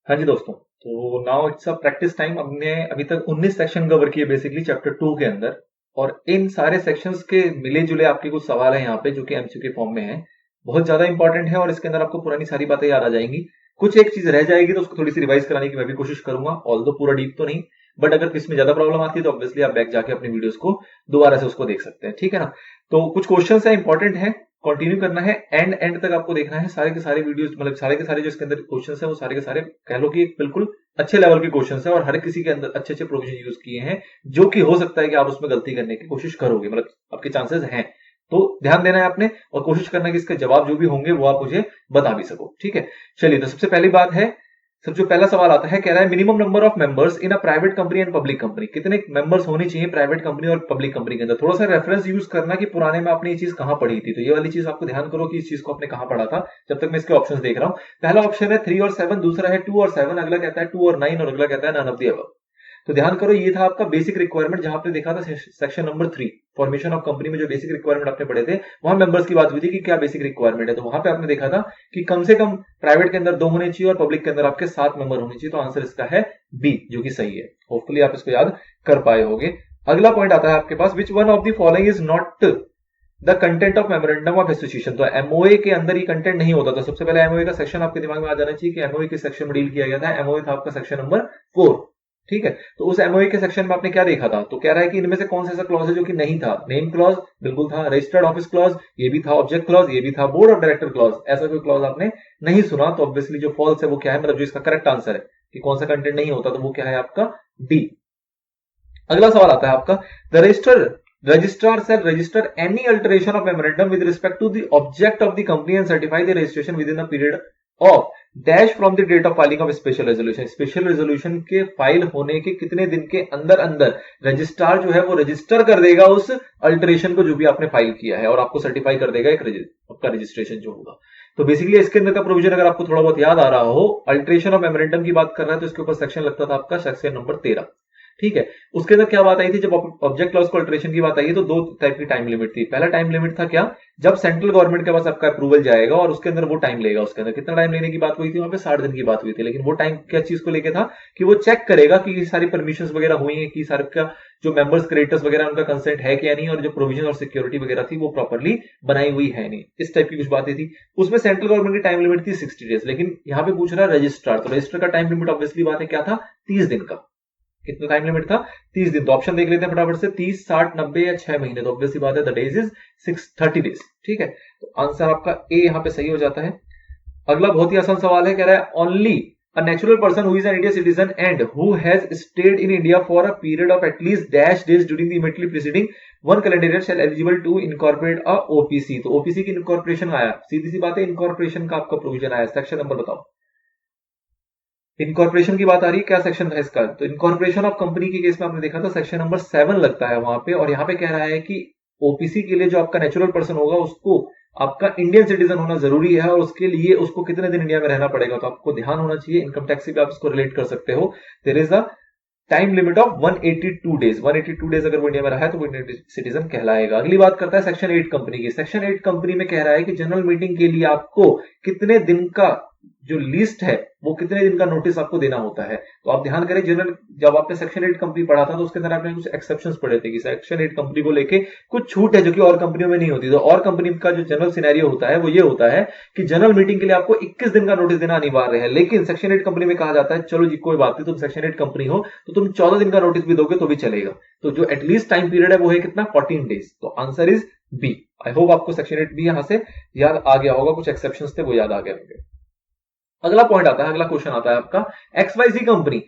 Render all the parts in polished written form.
हाँ जी दोस्तों, तो now it's a practice time. हमने अभी तक 19 सेक्शन कवर किए बेसिकली चैप्टर 2 के अंदर, और इन सारे सेक्शंस के मिले जुले आपके कुछ सवाल हैं यहाँ पे जो कि एमसीक्यू के फॉर्म में है। बहुत ज्यादा इंपॉर्टेंट है और इसके अंदर आपको पुरानी सारी बातें याद आ जाएंगी। कुछ एक चीज रह जाएगी तो उसको थोड़ी सी रिवाइज कराने की मैं भी कोशिश करूंगा, ऑल दो पूरा डीप तो नहीं, बट अगर इसमें ज्यादा प्रॉब्लम आती है तो ऑब्वियसली आप बैक जाके अपनी वीडियोस को दोबारा से उसको देख सकते हैं, ठीक है ना। तो कुछ क्वेश्चन है इंपॉर्टेंट है, कंटिन्यू करना है, एंड तक आपको देखना है। सारे के सारे वीडियोस मतलब सारे के सारे जो इसके अंदर क्वेश्चंस है वो सारे के सारे कह लो कि बिल्कुल अच्छे लेवल के क्वेश्चंस है और हर किसी के अंदर अच्छे अच्छे प्रोविजन यूज किए हैं, जो कि हो सकता है कि आप उसमें गलती करने की कोशिश करोगे, मतलब आपके चांसेस हैं। तो ध्यान देना है आपने और कोशिश करना है कि इसके जवाब जो भी होंगे वो आप मुझे बता भी सको, ठीक है। चलिए, तो सबसे पहली बात है, सब जो पहला सवाल आता है, कह रहा है minimum number of members in a private company and public company. कितने मेंबर्स होने चाहिए प्राइवेट कंपनी और पब्लिक कंपनी के अंदर। थोड़ा सा रेफरेंस यूज करना कि पुराने में आपने ये चीज कहां पढ़ी थी, तो ये वाली चीज आपको ध्यान करो कि इस चीज को आपने कहां पढ़ा था। जब तक मैं इसके ऑप्शंस देख रहा हूं, पहला ऑप्शन है 3 और 7, दूसरा है 2 और 7, अगला कहता है 2 और 9 और अगला कहता है नन ऑफ द अबव। तो ध्यान करो, ये था आपका बेसिक रिक्वायरमेंट, जहां आपने देखा था section number 3 formation of company में जो बेसिक रिक्वायरमेंट आपने पढ़े थे, वहां मेंबर्स की बात हुई थी कि क्या बेसिक रिक्वायरमेंट है। तो वहां पे आपने देखा था कि कम से कम प्राइवेट के अंदर 2 होने चाहिए और पब्लिक के अंदर आपके 7 मेंबर होने चाहिए। तो आंसर इसका है बी, जो कि सही है। होपफुली आप इसको याद कर पाए होगे। अगला पॉइंट आता है आपके पास, which one of the following is not the content of memorandum of association. तो एमओए के अंदर ये कंटेंट नहीं होता। तो सबसे पहले एमओए का सेक्शन आपके दिमाग में आ जाना चाहिए कि एमओए के सेक्शन में डील किया गया था। एमओए था आपका सेक्शन नंबर 4, ठीक है। तो उस एमओए के सेक्शन में आपने क्या देखा था, तो कह रहा है कि इनमें से कौन सा ऐसा क्लॉज है जो कि नहीं था। नेम क्लॉज बिल्कुल था, रजिस्टर्ड ऑफिस क्लॉज ये भी था, ऑब्जेक्ट क्लॉज ये भी था, बोर्ड ऑफ डायरेक्टर क्लॉज ऐसा कोई क्लॉज आपने नहीं सुना। तो ऑब्वियसली जो फॉल्स है वो क्या है, मतलब जो इसका करेक्ट आंसर है कि कौन सा कंटेंट नहीं होता, तो वो क्या है आपका डी। अगला सवाल आता है आपका, the registrar shall register any alteration of memorandum with respect to the object of the company and certify the registration within the period of dash from the date of filing of special resolution। Special resolution के file होने के कितने दिन के अंदर अंदर registrar जो है वो रजिस्टर कर देगा उस अल्टरेशन को जो भी आपने फाइल किया है, और आपको सर्टिफाई कर देगा एक आपका रजिस्ट्रेशन जो होगा। तो बेसिकली इसके अंदर का प्रोविजन अगर आपको थोड़ा बहुत याद आ रहा हो, अल्टरेशन ऑफ मेमोरेंडम की बात कर रहा है तो इसके ऊपर सेक्शन लगता था आपका सेक्शन नंबर 13, ठीक है। उसके अंदर क्या बात आई थी, जब ऑब्जेक्ट क्लॉज को अल्टरेशन की बात आई है तो 2 टाइप की टाइम लिमिट थी। पहला टाइम लिमिट था क्या, जब सेंट्रल गवर्नमेंट के पास आपका अप्रूवल जाएगा और उसके अंदर वो टाइम लेगा। उसके अंदर कितना टाइम लेने की बात हुई थी, वहां पे 60 दिन की बात हुई थी। लेकिन वो टाइम क्या चीज को लेके था कि वो चेक करेगा कि ये सारी परमिशंस वगैरह हुई है, कि सारे का जो मेंबर्स क्रेडिटर्स वगैरह उनका कंसेंट है क्या नहीं, और जो प्रोविजन और सिक्योरिटी वगैरह थी वो प्रॉपर्ली बनाई हुई है नहीं। इस टाइप की कुछ बातें थी। उसमें सेंट्रल गवर्नमेंट की टाइम लिमिट थी 60 डेज, लेकिन यहां पे पूछ रहा है रजिस्ट्रार, तो रजिस्टर का टाइम लिमिट ऑब्वियसली बात है क्या था, 30 दिन का। कितना टाइम लिमिट था, 30 दिन। तो ऑप्शन देख लेते हैं फटाफट से, 30, 60, 90 या 6 महीने। तो ऑब्वियसली बात है द डेज इज 630 डेज, ठीक है। तो आंसर आपका ए यहां पे सही हो जाता है। अगला बहुत ही आसान सवाल है, कह रहा है only a natural person who is an Indian citizen and who has stayed in India for a period of at least dash days during the immediately preceding 1 calendar year shall eligible to incorporate a OPC. तो OPC की incorporation आया, सीधी सी बात है, incorporation का आपका provision आया। Section number बताओ, इनकॉर्पोरेशन की बात आ रही है, क्या सेक्शन था इसका। तो इनकॉर्पोरेशन ऑफ कंपनी के केस में आपने देखा था सेक्शन नंबर 7 लगता है वहां पे, और यहां पे कह रहा है कि ओपीसी के लिए जो आपका नेचुरल पर्सन होगा उसको आपका इंडियन सिटीजन होना जरूरी है, और उसके लिए उसको कितने दिन इंडिया में रहना पड़ेगा। तो आपको ध्यान होना चाहिए, इनकम टैक्स से भी आप इसको रिलेट कर सकते हो। There is a time limit of 182 days. 182 days अगर वो इंडिया में रहा है तो वो इंडियन सिटीजन कहलाएगा। अगली बात करता है सेक्शन 8 कंपनी की। सेक्शन 8 कंपनी में कह रहा है कि जनरल मीटिंग के लिए आपको कितने दिन का जो लिस्ट है वो कितने दिन का नोटिस आपको देना होता है। तो आप ध्यान करें, जनरल जब आपने सेक्शन 8 कंपनी पढ़ा था तो उसके अंदर आपने कुछ एक्सेप्शंस पढ़े थे कि सेक्शन 8 कंपनी को लेके कुछ छूट है जो कि और कंपनियों में नहीं होती। तो और कंपनी का जो जनरल सिनेरियो होता है वो ये होता है कि जनरल मीटिंग के लिए आपको 21 दिन का नोटिस देना अनिवार्य है। लेकिन सेक्शन 8 कंपनी में कहा जाता है चलो जी कोई बात नहीं, तुम सेक्शन 8 कंपनी हो तो तुम 14 दिन का नोटिस भी दोगे तो भी चलेगा। तो जो एटलीस्ट टाइम पीरियड है वो है कितना, 14 डेज। तो answer is B. I hope आपको सेक्शन 8 भी यहां से याद आ गया होगा, कुछ एक्सेप्शंस थे वो याद आ गए होंगे। अगला पॉइंट आता है, अगला क्वेश्चन आता है आपका, XYZ company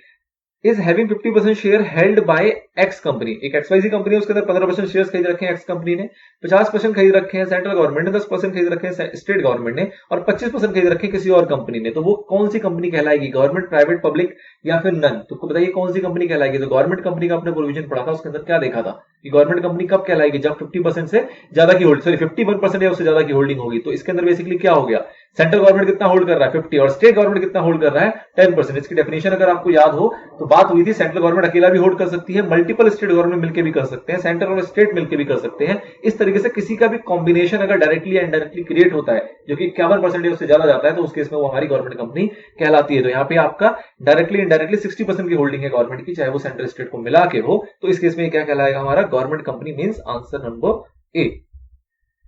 is having 50% share held by x company. एक XYZ कंपनी है, उसके अंदर 15% शेयर खरीद रखे हैं एक्स कंपनी ने, 50% खरीद रखे हैं सेंट्रल गवर्नमेंट ने, 10% खरीद रखे हैं स्टेट गवर्नमेंट ने, और 25% खरीद रखे हैं किसी और कंपनी ने। तो वो कौन सी कंपनी कहलाएगी, गवर्नमेंट, प्राइवेट, पब्लिक या फिर नन। तो बताइए कौन सी कंपनी कहलाएगी। तो गवर्नमेंट कंपनी का आपने प्रोविजन पढ़ा था, उसके अंदर क्या देखा था कि गवर्नमेंट कंपनी कब कहलाएगी, जब 50% से ज्यादा की होल्डिंग, सॉरी 51% या उससे ज्यादा की होल्डिंग होगी। तो इसके अंदर बेसिकली क्या हो गया, सेंट्रल गवर्नमेंट कितना होल्ड कर रहा है 50 और स्टेट गवर्नमेंट कितना होल्ड कर रहा है 10%। इसकी डेफिनेशन अगर आपको याद हो तो बात हुई थी सेंट्रल गवर्नमेंट अकेला भी होल्ड कर सकती है, मल्टीपल स्टेट गवर्नमेंट मिलकर भी कर सकते हैं, सेंट्रल और स्टेट मिलकर भी कर सकते हैं। इस तरीके से किसी का भी कॉम्बिनेशन अगर डायरेक्टली या इनडायरेक्टली क्रिएट होता है जो कि 51% उससे ज्यादा जाता है तो उस केस में वो हमारी गवर्नमेंट कंपनी कहलाती है। तो यहाँ पे आपका डायरेक्टली इनडायरेक्टली 60% की होल्डिंग है गवर्नमेंट की, चाहे वो सेंट्रल स्टेट को मिला के हो, तो इस केस में क्या कहलाएगा हमारा government company means answer number A.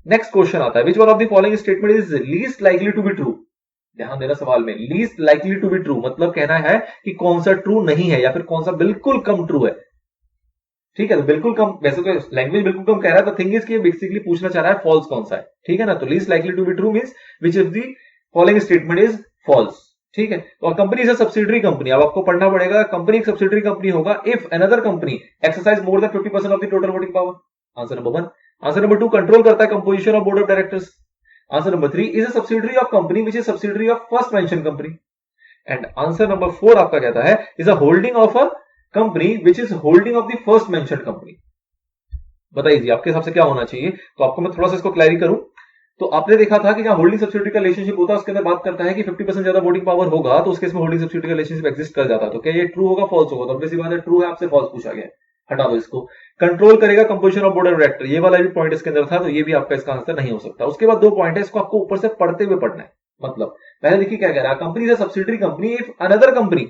Next question आता है which one of the following statement is least likely to be true. ध्यान देना सवाल में, least likely to be true मतलब कहना है कि कौन सा ट्रू नहीं है या फिर कौन सा बिल्कुल कम ट्रू है। ठीक है, तो बिल्कुल कम, वैसे तो लैंग्वेज बिल्कुल कम कह रहा है, तो थिंग इज कि बेसिकली पूछना चाह रहा है फॉल्स कौन सा है। ठीक है ना, तो least likely to be true means which is the following statement is false. ठीक है, तो company is a subsidiary company. अब आपको पढ़ना पड़ेगा कंपनी एक सब्सिडरी कंपनी होगा if another company exercise more than 50% of the total voting power. Answer number 1। Answer number 2 control करता है composition of board of directors. Answer number 3 is a subsidiary of company which is subsidiary of first mention company. And answer number 4 आपका कहता है is a holding of a company which is holding of the first mention company. बताइए आपके हिसाब से क्या होना चाहिए। तो आपको मैं थोड़ा सा इसको क्लैरिफाई करूं तो आपने देखा था कि जहां होल्डिंग सब्सिडरी का रिलेशनशिप होता है उसके अंदर बात करता है कि 50% ज्यादा वोटिंग पावर होगा तो उस केस में होल्डिंग सब्सिडरी का रिलेशनशिप एग्जिस्ट कर जाता है। तो क्या ये ट्रू होगा फॉल्स होगा? तो ऑब्वियसली बात है ट्रू है, आपसे फॉल्स पूछा गया, हटा दो इसको। कंट्रोल करेगा composition of board of director, ये वाला भी पॉइंट इसके अंदर था तो ये भी आपका इसका आंसर नहीं हो सकता। उसके बाद 2 पॉइंट है, इसको आपको ऊपर से पढ़ते हुए पढ़ना है। मतलब पहले देखिए क्या कह रहा है, company is a subsidiary company if another company,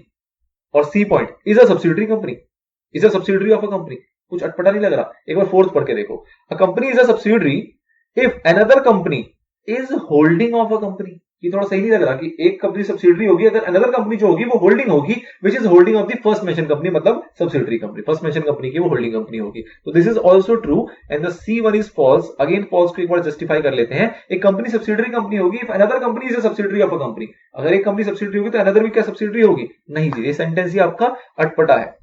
और C point is a subsidiary company, is a subsidiary of a company. कुछ अटपटा नहीं लग रहा? एक बार फोर्थ पढ़ के देखो, a company is a subsidiary if another company is holding of a company. ये थोड़ा सही नहीं लग रहा कि एक कंपनी सब्सिडरी होगी अगर अनदर कंपनी जो होगी वो होल्डिंग होगी which is holding of the first mention company, मतलब subsidiary company first mention company की वो होल्डिंग कंपनी होगी। तो this is also true and the C1 is false. Again false को एक बार जस्टिफाई कर लेते हैं। एक कंपनी सब्सिडरी कंपनी होगी if another company is a subsidiary of a company. अगर एक कंपनी सब्सिडरी होगी तो अनदर भी क्या सब्सिडरी होगी? नहीं जी, ये सेंटेंस ही आपका अटपटा है।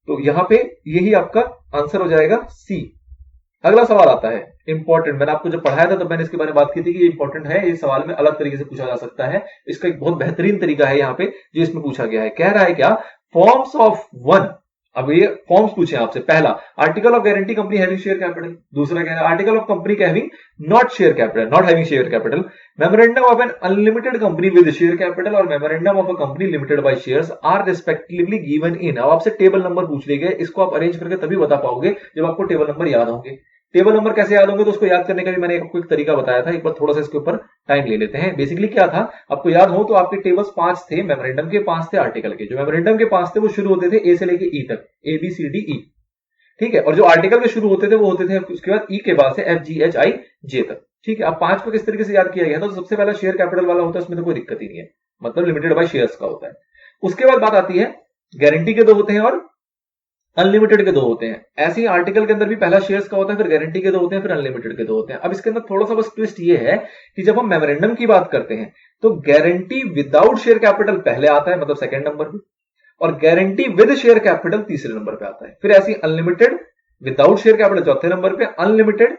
तो यहां पे यही आपका आंसर हो जाएगा सी। अगला सवाल आता है इंपॉर्टेंट, मैंने आपको जब पढ़ाया था तब मैंने इसके बारे में बात की थी कि ये इंपॉर्टेंट है, इस सवाल में अलग तरीके से पूछा जा सकता है। इसका एक बहुत बेहतरीन तरीका है यहाँ पे जो इसमें पूछा गया है। कह रहा है क्या, फॉर्म्स ऑफ वन। अब ये फॉर्म्स पूछे आपसे, पहला article of guarantee company having share capital, दूसरा कह रहा है article of company having not share capital, not having share capital, memorandum of an unlimited company with share capital और memorandum of a company limited by shares are respectively given in. अब आपसे table number पूछ लिए गए, इसको आप arrange करके तभी बता पाओगे जब आपको टेबल नंबर याद होंगे। टेबल नंबर कैसे याद होंगे? तो उसको याद करने का भी मैंने आपको एक तरीका बताया था, एक बार थोड़ा सा इसके ऊपर टाइम ले लेते हैं। बेसिकली क्या था, आपको याद हो तो आपके टेबल्स 5 थे, मेमोरेंडम के 5 थे, आर्टिकल के। जो मेमोरेंडम के 5 थे वो शुरू होते थे ए से लेके ई तक, A B C D E. ठीक है, और जो आर्टिकल के शुरू होते थे वो होते थे उसके बाद ई के बाद से एफ जी एच आई जे तक। ठीक है, अब 5 को किस तरीके से याद किया गया था? तो सबसे पहला शेयर कैपिटल वाला होता है, उसमें तो कोई दिक्कत ही नहीं है, मतलब लिमिटेड बाय शेयर्स का होता है। उसके बाद बात आती है गारंटी के 2 होते हैं और अनलिमिटेड के 2 होते हैं। ऐसे ही आर्टिकल के अंदर भी पहला शेयर्स का होता है, फिर गारंटी के 2 होते हैं, फिर अनलिमिटेड के 2 होते हैं। अब इसके अंदर थोड़ा सा बस ट्विस्ट ये है कि जब हम मेमोरेंडम की बात करते हैं तो गारंटी विदाउट शेयर कैपिटल पहले आता है, मतलब सेकंड नंबर पे, और गारंटी विद शेयर कैपिटल तीसरे नंबर पे आता है। फिर ऐसी अनलिमिटेड विदाउट शेयर कैपिटल चौथे नंबर पे, अनलिमिटेड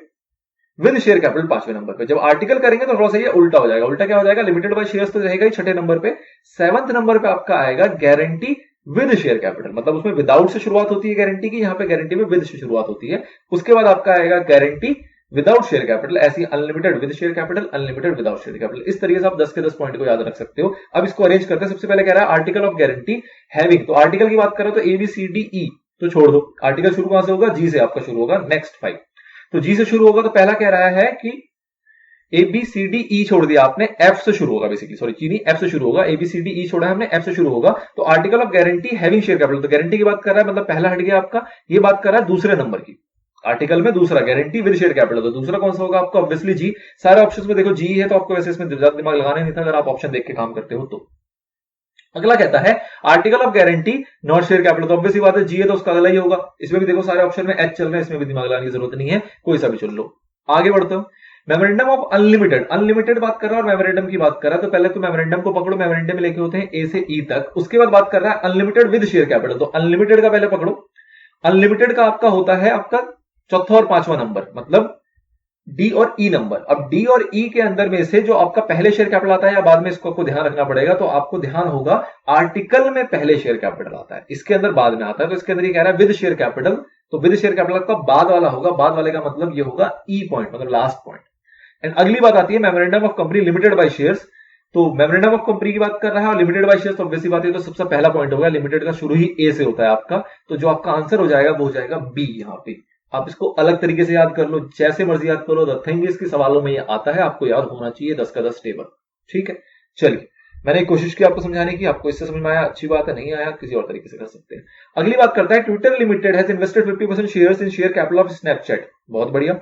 विद शेयर कैपिटल 5वें नंबर पे। जब आर्टिकल करेंगे तो थोड़ा सा ये उल्टा हो जाएगा। उल्टा क्या हो जाएगा, लिमिटेड बाय शेयर्स तो रहेगा ही 6ठे नंबर पे, 7वें नंबर पे आपका आएगा गारंटी विद शेयर कैपिटल, मतलब उसमें विदाउट से शुरुआत होती है गारंटी की, यहाँ पे गारंटी में विद से शुरुआत होती है। उसके बाद आपका आएगा गारंटी विदाउट शेयर कैपिटल, ऐसी unlimited with share capital, unlimited without share capital. इस तरीके से आप 10 के 10 पॉइंट को याद रख सकते हो। अब इसको अरेंज करते हैं। सबसे पहले कह रहा है आर्टिकल ऑफ गारंटी हैविंग, तो आर्टिकल की बात करो तो A B C D E तो छोड़ दो, आर्टिकल शुरू कहां से होगा, जी से आपका शुरू होगा। नेक्स्ट 5 तो जी से शुरू होगा, तो पहला कह रहा है कि A B C D E छोड़ दिया आपने, एफ से शुरू होगा, बेसिकली सॉरी चीनी एफ से शुरू होगा, A B C D E छोड़ा है हमने, एफ से शुरू होगा। तो article of guarantee having share capital, तो गारंटी की बात कर रहा है, मतलब पहला हट गया आपका, ये बात कर रहा है दूसरे नंबर की, आर्टिकल में दूसरा गारंटी विद शेयर कैपिटल, तो दूसरा कौन सा होगा आपका, ऑब्वियसली जी। सारे ऑप्शंस में देखो जी है, तो आपको वैसे इसमें ज्यादा दिमाग लगाने नहीं था अगर आप ऑप्शन देख के काम करते हो तो। अगला कहता है article of guarantee not share capital, तो ऑब्वियसली बात है जी है तो उसका अगला ही होगा। इसमें भी देखो सारे ऑप्शन में एच चल रहे हैं, इसमें भी दिमाग लगाने की जरूरत नहीं है, कोई सा भी चुन लो। आगे बढ़ते हो, मेमोरेंडम ऑफ अनलिमिटेड, अनलिमिटेड बात कर रहा है और मेमोरेंडम की बात कर रहा है। तो पहले तो मेमोरेंडम को पकड़ो, मेमोरेंडम में लेके होते हैं ए से ई तक। उसके बाद बात कर रहा है अनलिमिटेड विद शेयर कैपिटल, तो अनलिमिटेड का पहले पकड़ो। अनलिमिटेड का आपका होता है आपका चौथा और 5वां नंबर, मतलब डी और ई नंबर। अब डी और ई के अंदर में से जो आपका पहले शेयर कैपिटल आता है या बाद में, इसको आपको ध्यान रखना पड़ेगा। तो आपको ध्यान होगा आर्टिकल में पहले शेयर कैपिटल आता है, इसके अंदर बाद में आता है। तो इसके अंदर ये कह रहा है विद शेयर कैपिटल, तो विद शेयर कैपिटल का बाद वाला होगा, बाद वाले का मतलब ये होगा ई पॉइंट, मतलब लास्ट पॉइंट। एंड अगली बात आती है memorandum of company limited by shares. तो मेमोरेंडम ऑफ कंपनी की बात कर रहा है और लिमिटेड बाय शेयर्स, तो ऑब्वियसली बात है, तो सबसे पहला पॉइंट होगा लिमिटेड का शुरू ही ए से होता है आपका, तो जो आपका आंसर हो जाएगा वो हो जाएगा बी। यहाँ पे आप इसको अलग तरीके से याद कर लो, जैसे मर्जी याद करो, द थिंग इज कि सवालों में ये आता है, आपको याद होना चाहिए 10 का 10 टेबल। ठीक है, चलिए मैंने कोशिश की आपको समझाने की, आपको इससे समझ में आया, अच्छी बात है, नहीं आया किसी और तरीके से कर सकते हैं। अगली बात करता है Twitter limited has invested 50% shares in share capital of Snapchat. बहुत बढ़िया।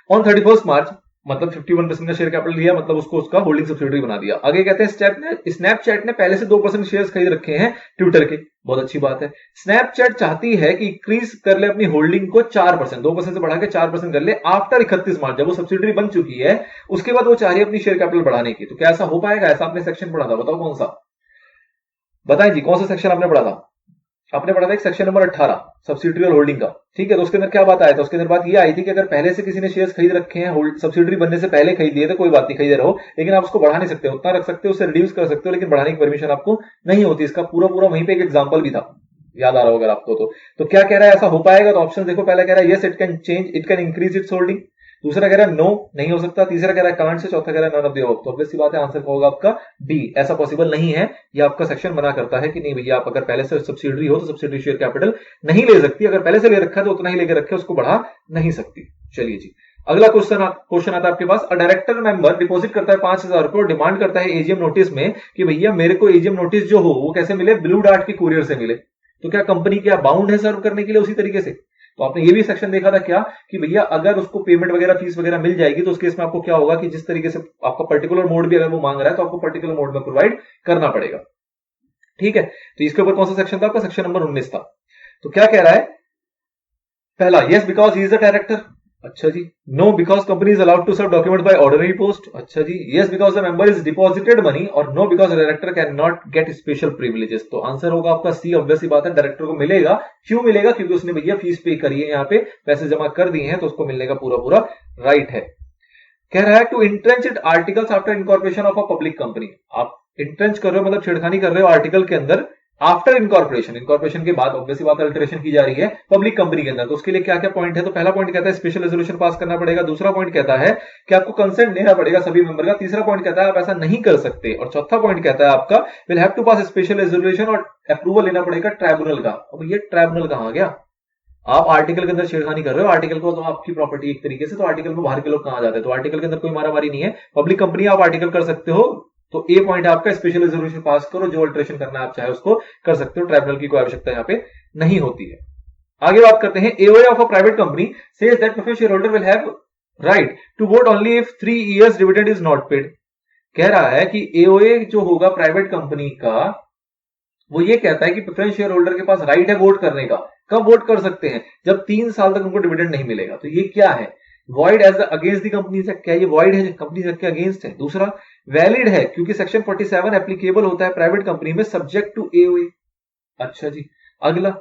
ऑन 31 मार्च, मतलब 51% का शेयर कैपिटल लिया, मतलब उसको उसका होल्डिंग सब्सिडियरी बना दिया। आगे कहते हैं स्नैपचैट ने पहले से 2% शेयर्स खरीद रखे हैं ट्विटर के। बहुत अच्छी बात है। स्नैपचैट चाहती है कि इंक्रीज कर ले अपनी होल्डिंग को 4%, 2% से बढ़ा के 4% कर ले आफ्टर 31 मार्च, जब वो सब्सिडियरी बन चुकी है उसके बाद वो चाह रही है अपनी शेयर कैपिटल बढ़ाने की। तो क्या ऐसा हो पाएगा? ऐसा आपने सेक्शन पढ़ा था, बताओ कौन सा, बताएं जी, कौन सा सेक्शन आपने पढ़ा था? आपने पढ़ा था एक सेक्शन नंबर 18 सब्सिडियरी और होल्डिंग का। ठीक है, तो उसके अंदर क्या बात आया था? उसके अंदर बात ये आई थी कि अगर पहले से किसी ने शेयर्स खरीद रखे हैं, सब्सिडियरी बनने से पहले खरीद लिए तो कोई बात नहीं, खरीदे रहो, लेकिन आप उसको बढ़ा नहीं सकते, उतना रख सकते हो, उससे रिड्यूस कर सकते हो, लेकिन बढ़ाने की परमिशन आपको नहीं होती। इसका पूरा पूरा वहीं पे एक एग्जांपल भी था, याद आ रहा होगा आपको। तो क्या कह रहा है, ऐसा हो पाएगा? तो ऑप्शन देखो, पहला कह रहा है yes it can change, it can increase its holding, दूसरा कह रहा है नो नहीं हो सकता, तीसरा कह रहा है कांट से, चौथा कह रहा है नन ऑफ द अबव। तो ऑब्वियस सी बात है, आंसर होगा आपका बी, ऐसा पॉसिबल नहीं है। ये आपका सेक्शन मना करता है कि नहीं भैया, आप अगर पहले से सब्सिडियरी हो तो सब्सिडियरी शेयर कैपिटल नहीं ले सकती, अगर पहले से ले रखा है तो उतना ही लेकर रखे, उसको बढ़ा नहीं सकती। चलिए जी, अगला क्वेश्चन आता है आपके पास। अ डायरेक्टर मेंबर डिपॉजिट करता है 5,000 रुपए और डिमांड करता है एजीएम नोटिस में कि भैया मेरे को एजीएम नोटिस जो हो वो कैसे मिले, ब्लू डार्ट के कुरियर से मिले। तो क्या कंपनी क्या बाउंड है सर्व करने के लिए उसी तरीके से? तो आपने ये भी सेक्शन देखा था क्या कि भैया अगर उसको पेमेंट वगैरह फीस वगैरह मिल जाएगी तो उस केस में आपको क्या होगा कि जिस तरीके से आपका पर्टिकुलर मोड भी अगर वो मांग रहा है तो आपको पर्टिकुलर मोड में प्रोवाइड करना पड़ेगा। ठीक है, तो इसके ऊपर कौन सा सेक्शन था आपका? सेक्शन नंबर 19 था। तो क्या कह रहा है? पहला, yes because he is a director. अच्छा जी। No because company is allowed to serve document by ordinary post. अच्छा जी। Yes because the member is deposited money, और no because director can not get special privileges. तो answer होगा आपका सी, obvious सी बात है, डायरेक्टर को मिलेगा। क्यों मिलेगा? क्योंकि उसने भैया फीस पे करी है, यहाँ पे पैसे जमा कर दिए हैं, तो उसको मिलने का पूरा पूरा राइट है। कह रहा है to entrench it articles after incorporation of a public company. आप इंट्रेंच कर रहे हो मतलब छेड़खानी कर रहे हो आर्टिकल के अंदर आफ्टर इनकॉर्पोरेशन, इनकॉर्पोरेशन के बाद ऑब्वियसली बात अल्टरेशन की जा रही है पब्लिक कंपनी के अंदर। तो उसके लिए क्या क्या पॉइंट है? तो पहला पॉइंट कहता है स्पेशल रेजोल्यूशन पास करना पड़ेगा, दूसरा पॉइंट कहता है कि आपको कंसेंट देना पड़ेगा सभी मेंबर का, तीसरा पॉइंट कहता है आप ऐसा नहीं कर सकते, और चौथा पॉइंट कहता है आपका will have to pass special resolution और अप्रूवल लेना पड़ेगा ट्राइब्यूनल का। अब ये ट्राइब्यूनल कहां गया? आप आर्टिकल के अंदर छेड़खानी कर रहे हो, आर्टिकल को तो आपकी प्रॉपर्टी एक तरीके से, तो आर्टिकल में बाहर के लोग कहां जाते हैं? तो आर्टिकल के अंदर कोई मारामारी नहीं है, पब्लिक कंपनी आप आर्टिकल कर सकते हो। तो ए पॉइंट आपका स्पेशल रेजोल्यूशन पास करो, जो अल्टरेशन करना है आप चाहे उसको कर सकते हो, ट्राइब्यूनल की कोई आवश्यकता यहाँ पे नहीं होती है। आगे बात करते हैं, AOA of a private company says that preference share holder will have right to vote only if 3 years dividend is not paid. कह रहा है कि एओए जो होगा प्राइवेट कंपनी का, वो ये कहता है कि प्रेफरेंस शेयर होल्डर के पास राइट है वोट करने का। कब वोट कर सकते हैं? जब 3 साल तक उनको डिविडेंड नहीं मिलेगा। तो ये क्या है? Void as against the company act. क्या ये वॉइड है, कंपनी एक्ट के अगेंस्ट है? दूसरा, वैलिड है क्योंकि सेक्शन 47 एप्लीकेबल होता है प्राइवेट कंपनी में सब्जेक्ट टू एओए। अच्छा जी। अगला,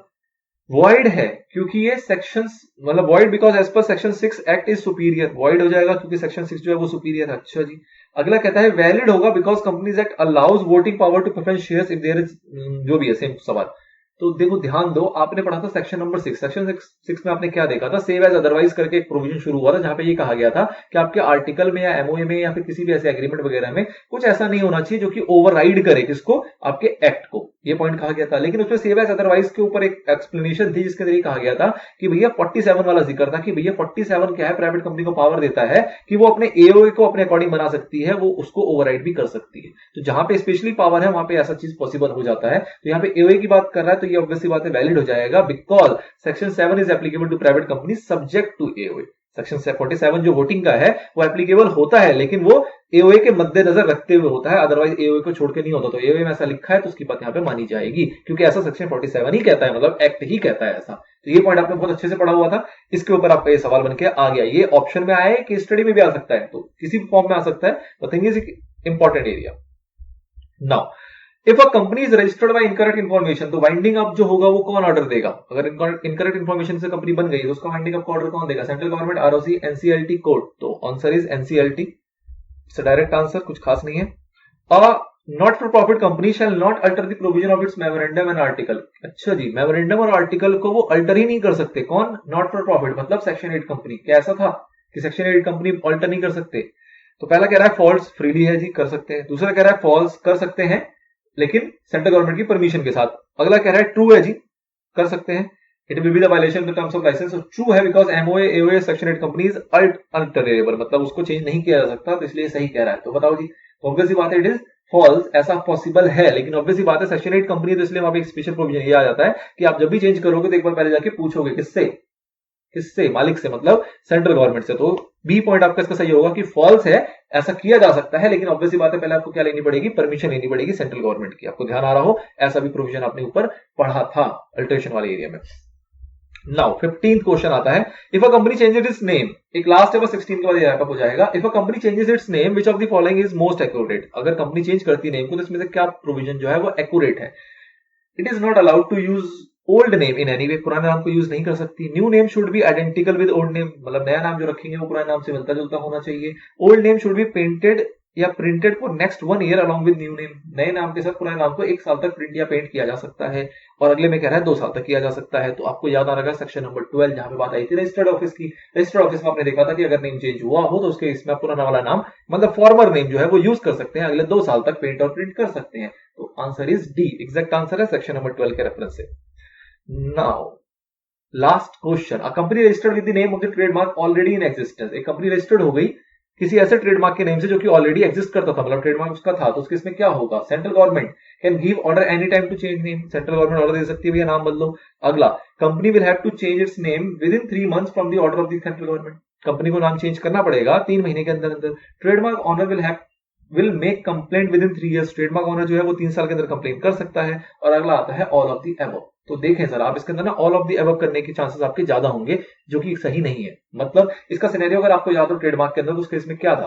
वॉइड है क्योंकि ये सेक्शन, मतलब void because as per section 6 act is superior. Void हो जाएगा क्योंकि सेक्शन 6 जो है वो सुपीरियर है। अच्छा जी। अगला कहता है वैलिड होगा because companies act allows voting power to preference shares if there is, जो भी है सेम सवाल। तो देखो ध्यान दो, आपने पढ़ा था सेक्शन नंबर 6, सेक्शन 6 में आपने क्या देखा था? सेव एज अदरवाइज करके एक प्रोविजन शुरू हुआ था जहां पे ये कहा गया था कि आपके आर्टिकल में या एमओए में या फिर किसी भी ऐसे एग्रीमेंट वगैरह में कुछ ऐसा नहीं होना चाहिए जो कि ओवरराइड करे किसको, आपके एक्ट को। ये पॉइंट कहा गया था। लेकिन उसमें सेव एज अदरवाइज के ऊपर एक एक्सप्लेनेशन थी जिसके अंदर कहा गया था कि भैया 47 वाला जिक्र था कि भैया 47 क्या है, प्राइवेट कंपनी को पावर देता है कि वो अपने एओए को अपने अकॉर्डिंग बना सकती है, वो उसको ओवरराइड भी कर सकती है। तो जहां पे स्पेशली पावर है वहां पे ऐसा चीज पॉसिबल हो जाता है। तो यहाँ पे एओए की बात कर रहा है, तो ये ऑब्वियसली बात है वैलिड हो जाएगा because section 7 is applicable to private company subject to AOA. Section 47 जो वोटिंग का है वो एप्लीकेबल होता है, लेकिन वो एओए के मद्देनजर रखते हुए होता है, अदरवाइज एओए को छोड़ के नहीं होता। तो एओए में ऐसा लिखा है तो उसकी बात यहाँ पे मानी जाएगी क्योंकि ऐसा सेक्शन 47 ही कहता है, मतलब एक्ट ही कहता है ऐसा। तो ये पॉइंट आपने बहुत अच्छे से पढ़ा हुआ था, इसके ऊपर आपका ये सवाल बन के आ गया। ये ऑप्शन में आया है, केस स्टडी में भी आ सकता है, तो किसी भी फॉर्म में आ सकता है। बताइए important area. Now if a company is registered bye incorrect information, तो वाइंडिंग अप जो होगा वो कौन ऑर्डर देगा? अगर इनकरेक्ट इन्फॉर्मेशन से कंपनी बन गई तो उसका वाइंडिंग अप का ऑर्डर कौन देगा? Central government, ROC, NCLT court. तो answer is NCLT. It's a direct answer, कुछ खास नहीं है। A not for profit company shall not alter the provision of its memorandum and article. अच्छा जी, मेमोरेंडम और आर्टिकल को वो अल्टर ही नहीं कर सकते। कौन? नॉट फॉर प्रॉफिट, मतलब सेक्शन 8 कंपनी। क्या ऐसा था? कि सेक्शन 8 कंपनी ऑल्टर नहीं कर सकते? तो पहला कह रहा है फॉल्स फ्रीली है जी, कर सकते हैं। दूसरा कह रहा है फॉल्स कर सकते हैं लेकिन सेंट्रल गवर्नमेंट की परमिशन के साथ। अगला कह रहा है ट्रू है जी, कर सकते हैं। It will be the violation the terms of license. True है because MOA AOA section 8 companies alterable, मतलब उसको चेंज नहीं किया जा सकता, तो इसलिए सही कह रहा है। तो बताओ जी, ऑब्वियस सी बात है इट इज फॉल्स, ऐसा पॉसिबल है, लेकिन ऑब्वियस सी बात है सेक्शन 8 कंपनी, तो इसलिए वहां पे एक स्पेशल प्रोविजन ये आ जाता है कि आप जब भी चेंज करोगे तो एक बार पहले जाके पूछोगे किससे, किससे, मालिक से, मतलब सेंट्रल गवर्नमेंट से। तो बी पॉइंट आपका इसका सही होगा कि फॉल्स है, ऐसा किया जा सकता है, लेकिन ऑब्वियस सी बात है पहले आपको क्या लेनी पड़ेगी, परमिशन लेनी पड़ेगी सेंट्रल गवर्नमेंट की। आपको ध्यान आ रहा हो, ऐसा भी प्रोविजन आपने ऊपर पढ़ा था अल्टरेशन वाले एरिया में। नाउ 15th क्वेश्चन आता है, if a company changes it's name, एक लास्ट है बस 16 के बाद ये रैप अप हो जाएगा। If a company changes it's name which of the following is most accurate, अगर कंपनी चेंज करती है नेम को तो इसमें से क्या प्रोविजन जो है वो एक्यूरेट है? It is not allowed to use old name in any way, पुराने नाम को यूज नहीं कर सकती। New name should be identical with old name, मतलब नया नाम जो रखेंगे वो पुराने नाम से मिलता जुलता होना चाहिए। Old name should be painted या printed for next 1 year along with new name, नए नाम के साथ पुराने नाम को 1 साल तक प्रिंट या पेंट किया जा सकता है, और अगले में कह रहा है 2 साल तक किया जा सकता है। तो आपको याद आ रहा है सेक्शन नंबर 12 जहां पे बात आई थी रजिस्टर्ड ऑफिस की। रजिस्टर्ड ऑफिस में आपने देखा था कि अगर नेम चेंज हुआ हो तो उसके इसमें पुराना वाला नाम, मतलब फॉर्मर नेम जो है वो यूज कर सकते हैं, अगले 2 साल तक पेंट और प्रिंट कर सकते हैं। तो answer is D, exact answer है सेक्शन नंबर 12 के रेफरेंस से। Now last question, a company registered with the name of the trademark already in existence, एक कंपनी रजिस्टर्ड हो गई किसी ऐसे ट्रेडमार्क के नेम से जो कि ऑलरेडी एग्जिस्ट करता था, मतलब ट्रेडमार्क उसका था, तो उसके इसमें क्या होगा? Central government can give order any time to change name, central government order दे सकती है भैया नाम बदलो। अगला, company will have to change its name within 3 months from the order of the central government, company को नाम change करना पड़ेगा 3 महीने के अंदर अंदर। Trademark owner will make complaint within 3 years, trademark owner जो है वो 3 साल के अंदर कंप्लेंट कर सकता है। और अगला आता है ऑल ऑफ द एबव। तो देखें सर, आप इसके अंदर ना ऑल ऑफ द एबव करने के चांसेस आपके ज्यादा होंगे, जो कि सही नहीं है। मतलब इसका सिनेरियो अगर आपको याद हो ट्रेडमार्क के अंदर, तो उस केस में क्या था?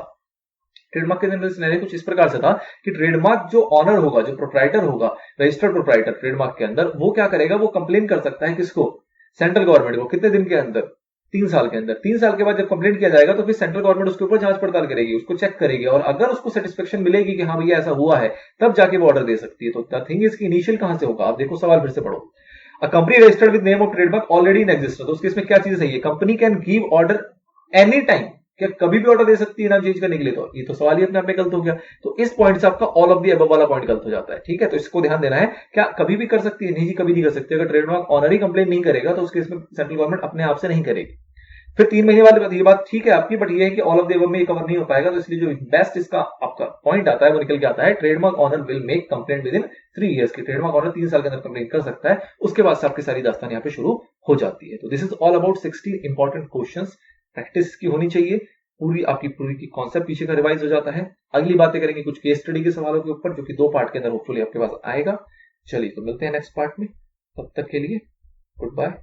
ट्रेडमार्क के अंदर सिनेरियो कुछ इस प्रकार से था कि ट्रेडमार्क जो ऑनर होगा, जो प्रोप्राइटर होगा, रजिस्टर्ड प्रोप्राइटर ट्रेडमार्क के अंदर, वो क्या करेगा, वो कंप्लेन कर सकता है किसको? सेंट्रल गवर्नमेंट को। कितने दिन के अंदर? 3 साल के अंदर। 3 साल के बाद जब कंप्लेंट किया जाएगा तो फिर सेंट्रल गवर्नमेंट उसके ऊपर जांच पड़ताल करेगी, उसको चेक करेगी, और अगर उसको सेटिस्फेक्शन मिलेगी कि हाँ भैया ऐसा हुआ है, तब जाके वो ऑर्डर दे सकती है। तो द थिंग इसकी इनिशियल कहां से होगा? आप देखो सवाल फिर से पढ़ो। A company registered with name of trademark already in existence, तो उसके इसमें क्या चीज सही है? Company can give order any time, क्या कभी भी ऑर्डर दे सकती है नाम चेंज करने के लिए? तो ये तो सवाल ही अपने आप में गलत हो गया। तो इस पॉइंट से आपका ऑल ऑफ द अबव वाला पॉइंट गलत हो जाता है, ठीक है? तो इसको ध्यान देना है, क्या कभी भी कर सकती है? नहीं जी, कभी नहीं कर सकती। अगर ट्रेडमार्क ऑनर ही कंप्लेन नहीं करेगा तो उसके इसमें सेंट्रल गवर्नमेंट अपने आप से नहीं करेगी। फिर 3 महीने वाली ये बात ठीक है आपकी, बट ये है कि ऑल ऑफ द अबव में ये कवर नहीं हो पाएगा। तो इसलिए जो बेस्ट इसका आपका पॉइंट आता है वो निकल के आता है, trademark owner will make complaint within 3 years की, ट्रेडमार्क ऑनर 3 साल के अंदर कंप्लेन कर सकता है। उसके बाद से आपकी सारी दास्तान यहाँ पे शुरू हो जाती है। तो this is all about 16 important questions, practice की होनी चाहिए, पूरी आपकी पूरी की कॉन्सेप्ट पीछे का रिवाइज हो जाता है। अगली बातें करेंगे कुछ केस स्टडी के सवालों के ऊपर, जो कि 2 पार्ट के अंदर होपफुली आपके पास आएगा। चलिए तो मिलते हैं नेक्स्ट पार्ट में, तब तक के लिए गुड बाय।